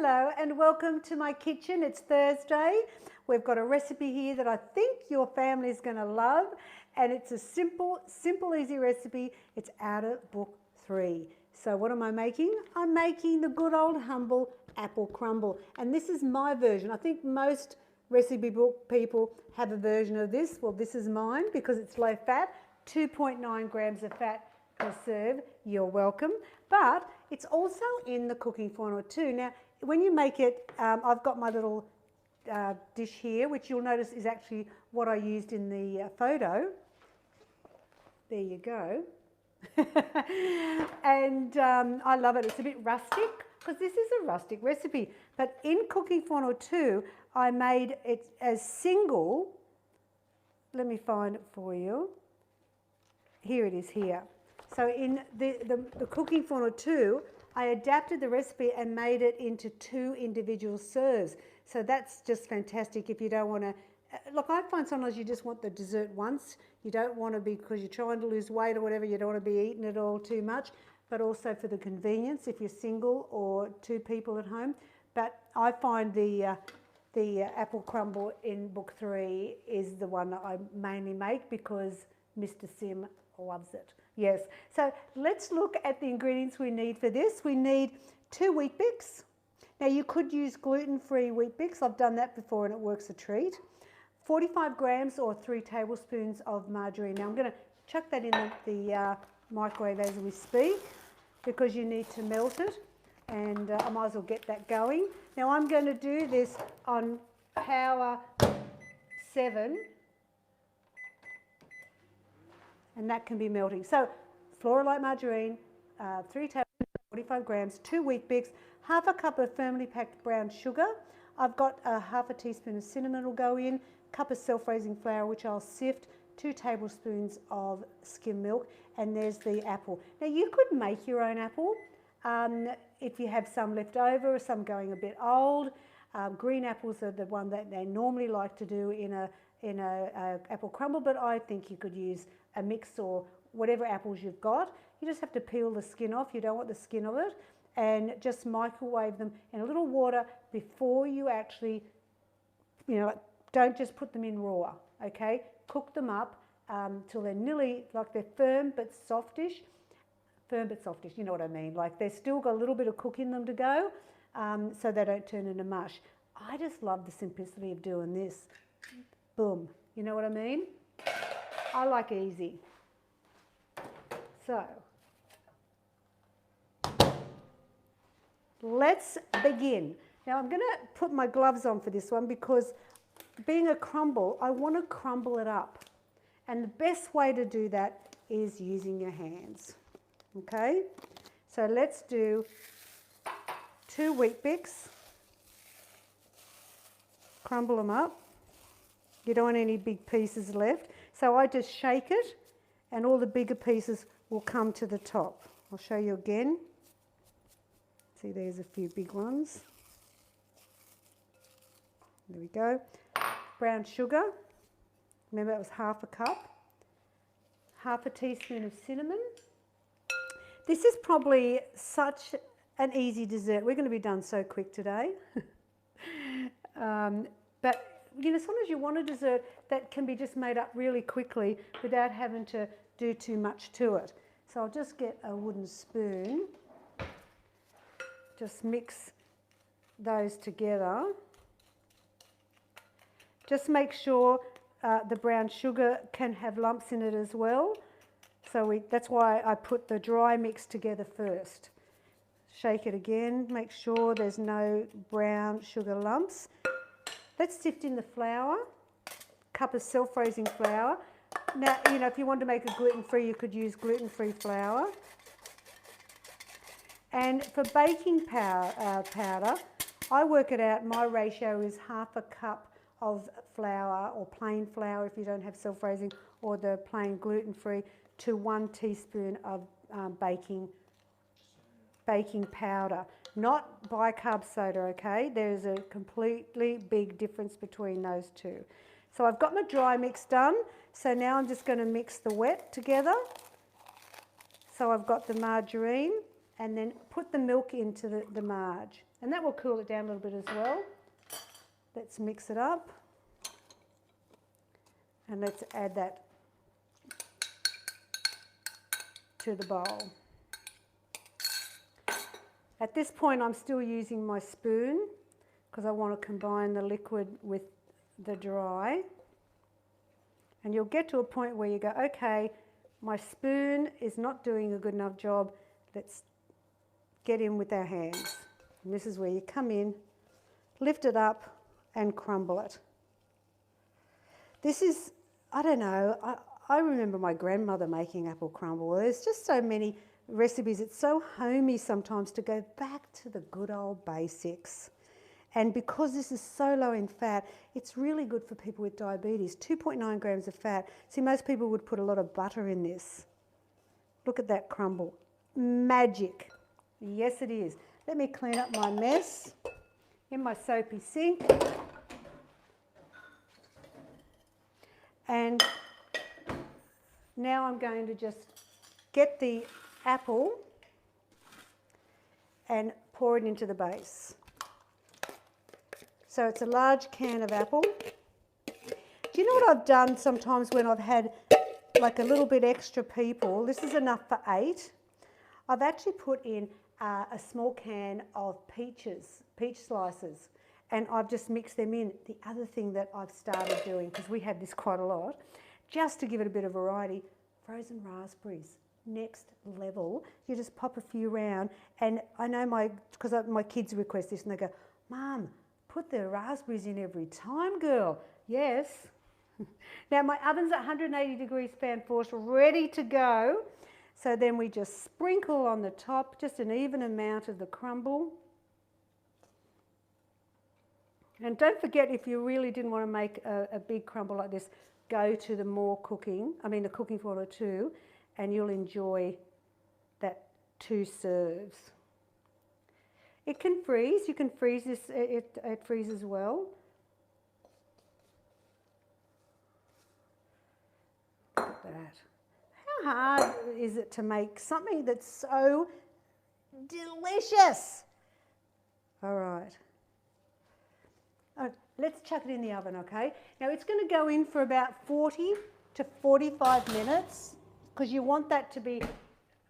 Hello and welcome to my kitchen. It's Thursday. We've got a recipe here that I think your family is going to love, and it's a simple, easy recipe. It's out of book 3. So what am I making? I'm making the good old humble apple crumble, and this is my version. I think most recipe book people have a version of this. Well, this is mine because it's low fat, 2.9 grams of fat per serve. You're welcome. But it's also in the cooking format too. Now, when you make it, I've got my little dish here, which you'll notice is actually what I used in the photo. There you go. And I love it. It's a bit rustic because this is a rustic recipe. But in cooking format 2, I made it as single. Let me find it for you. Here it is here. So in the cooking format 2, I adapted the recipe and made it into 2 individual serves. So that's just fantastic if you don't want to... Look, I find sometimes you just want the dessert once. You don't want to be, because you're trying to lose weight or whatever, you don't want to be eating it all too much. But also for the convenience if you're single or 2 people at home. But I find the apple crumble in book 3 is the one that I mainly make because Mr. Sym loves it. Yes, so let's look at the ingredients we need for this. We need 2 wheat bix. Now you could use gluten-free wheat bix. I've done that before and it works a treat. 45 grams or 3 tablespoons of margarine. Now I'm going to chuck that in the microwave as we speak because you need to melt it, and I might as well get that going. Now I'm going to do this on power 7. And that can be melting. So Flora-Light margarine, 3 tablespoons, 45 grams, 2 wheat bix, half a cup of firmly packed brown sugar. I've got half a teaspoon of cinnamon will go in, cup of self-raising flour which I'll sift, 2 tablespoons of skim milk, and there's the apple. Now you could make your own apple if you have some left over or some going a bit old. Green apples are the one that they normally like to do in a apple crumble, but I think you could use a mix or whatever apples you've got. You just have to peel the skin off. You don't want the skin of it, and just microwave them in a little water before you actually, don't just put them in raw, okay? Cook them up till they're nearly, like they're firm but softish, you know what I mean? Like they've still got a little bit of cook in them to go, so they don't turn into mush. I just love the simplicity of doing this. Boom, you know what I mean? I like easy. So, let's begin. Now I'm going to put my gloves on for this one because being a crumble, I want to crumble it up. And the best way to do that is using your hands. Okay? So let's do 2 wheat bix. Crumble them up. You don't want any big pieces left. So I just shake it and all the bigger pieces will come to the top. I'll show you again. See, there's a few big ones. There we go. Brown sugar. Remember, that was half a cup. Half a teaspoon of cinnamon. This is probably such an easy dessert. We're going to be done so quick today. But sometimes you want a dessert that can be just made up really quickly without having to do too much to it. So I'll just get a wooden spoon, just mix those together. Just make sure the brown sugar can have lumps in it as well. So that's why I put the dry mix together first. Shake it again, make sure there's no brown sugar lumps. Let's sift in the flour, cup of self-raising flour. Now, if you want to make it gluten-free, you could use gluten-free flour. And for baking powder, I work it out, my ratio is half a cup of flour, or plain flour if you don't have self-raising, or the plain gluten-free, to 1 teaspoon of baking powder. Not bicarb soda, okay? There's a completely big difference between those two. So I've got my dry mix done. So now I'm just going to mix the wet together. So I've got the margarine and then put the milk into the marge. And that will cool it down a little bit as well. Let's mix it up. And let's add that to the bowl. At this point, I'm still using my spoon because I want to combine the liquid with the dry. And you'll get to a point where you go, okay, my spoon is not doing a good enough job. Let's get in with our hands. And this is where you come in, lift it up and crumble it. This is, I don't know, I remember my grandmother making apple crumble. There's just so many recipes. It's so homey sometimes to go back to the good old basics. And because this is so low in fat, it's really good for people with diabetes. 2.9 grams of fat. See, most people would put a lot of butter in this. Look at that crumble. Magic. Yes, it is. Let me clean up my mess in my soapy sink. And now I'm going to just get the apple and pour it into the base. So it's a large can of apple. Do you know what I've done sometimes when I've had like a little bit extra people? This is enough for 8. I've actually put in a small can of peach slices, and I've just mixed them in. The other thing that I've started doing, because we had this quite a lot, just to give it a bit of variety, frozen raspberries. Next level. You just pop a few round, and I know because my kids request this and they go, Mum, put the raspberries in every time, girl. Yes. Now my oven's at 180 degrees fan force, ready to go. So then we just sprinkle on the top, just an even amount of the crumble. And don't forget, if you really didn't want to make a big crumble like this, go to the the cooking for 2, and you'll enjoy that 2 serves. It can freeze. You can freeze this. It freezes well. Look at that. How hard is it to make something that's so delicious? All right. Let's chuck it in the oven, okay? Now it's going to go in for about 40 to 45 minutes because you want that to be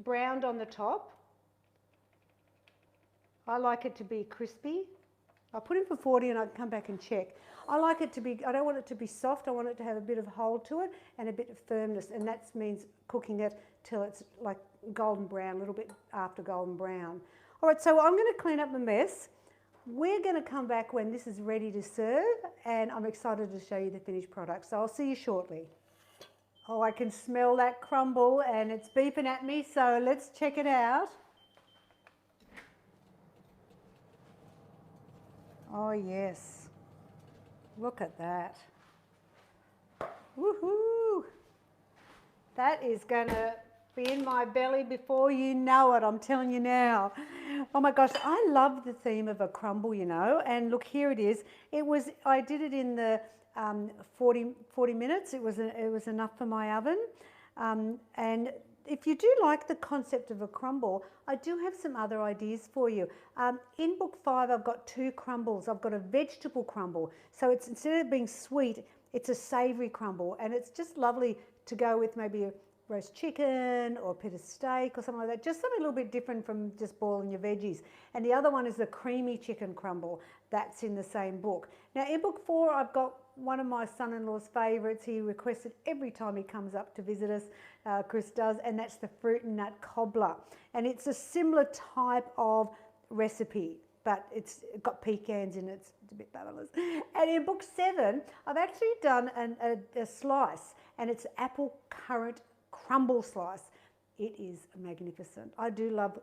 browned on the top. I like it to be crispy. I'll put it for 40 and I'll come back and check. I like it to be, I don't want it to be soft. I want it to have a bit of hold to it and a bit of firmness, and that means cooking it till it's like golden brown, a little bit after golden brown. All right, so I'm going to clean up the mess. We're going to come back when this is ready to serve, and I'm excited to show you the finished product. So I'll see you shortly. Oh, I can smell that crumble and it's beeping at me, so let's check it out. Oh yes, look at that. Woohoo! That is going to be in my belly before you know it, I'm telling you now. Oh my gosh, I love the theme of a crumble, you know, and look, here it is. I did it in the 40 minutes. It was enough for my oven. And if you do like the concept of a crumble, I do have some other ideas for you. In book 5, I've got 2 crumbles. I've got a vegetable crumble. So it's, instead of being sweet, it's a savoury crumble. And it's just lovely to go with maybe a roast chicken or a bit of steak or something like that. Just something a little bit different from just boiling your veggies. And the other one is the creamy chicken crumble. That's in the same book. Now in book 4, I've got one of my son-in-law's favourites. He requests it every time he comes up to visit us, Chris does, and that's the fruit and nut cobbler. And it's a similar type of recipe, but it's got pecans in it. It's a bit balanced. And in book 7, I've actually done a slice, and it's apple currant crumble slice. It is magnificent. I do love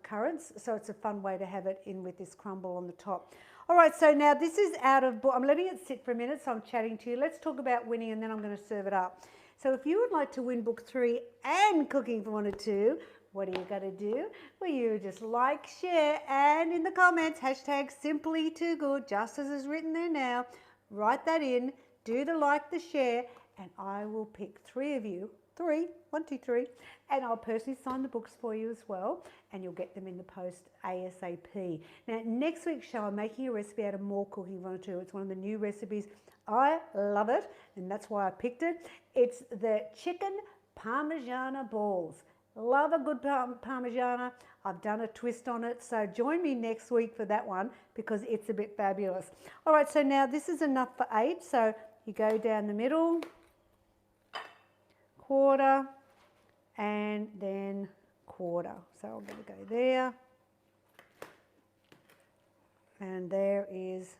currants, so it's a fun way to have it in with this crumble on the top. All right, so now this is out of book. I'm letting it sit for a minute, so I'm chatting to you. Let's talk about winning, and then I'm going to serve it up. So if you would like to win book 3 and Cooking for 1 or 2, what are you going to do? Well, you just like, share, and in the comments, hashtag Simply Too Good, just as is written there now. Write that in, do the like, the share, and I will pick 3 of you, 3, 1, 2, 3, and I'll personally sign the books for you as well, and you'll get them in the post ASAP. Now, next week's show, I'm making a recipe out of more cooking fun too. It's one of the new recipes. I love it, and that's why I picked it. It's the chicken parmigiana balls. Love a good parmigiana. I've done a twist on it, so join me next week for that one because it's a bit fabulous. All right, so now this is enough for 8, so you go down the middle, quarter, and then quarter. So I'm going to go there, and there is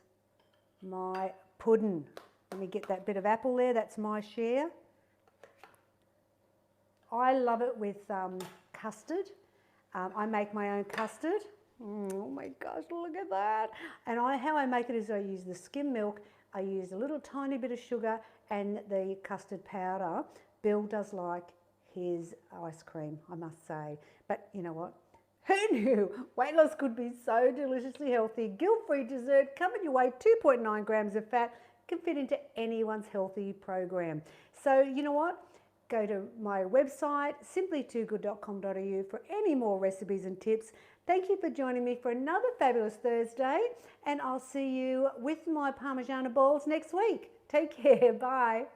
my pudding. Let me get that bit of apple there, that's my share. I love it with custard. I make my own custard. Oh my gosh, look at that. And how I make it is I use the skim milk, I use a little tiny bit of sugar and the custard powder. Bill does like his ice cream, I must say. But you know what? Who knew weight loss could be so deliciously healthy? Guilt-free dessert, coming your way, 2.9 grams of fat, can fit into anyone's healthy program. So you know what? Go to my website, simplytoogood.com.au for any more recipes and tips. Thank you for joining me for another fabulous Thursday, and I'll see you with my Parmigiana balls next week. Take care, bye.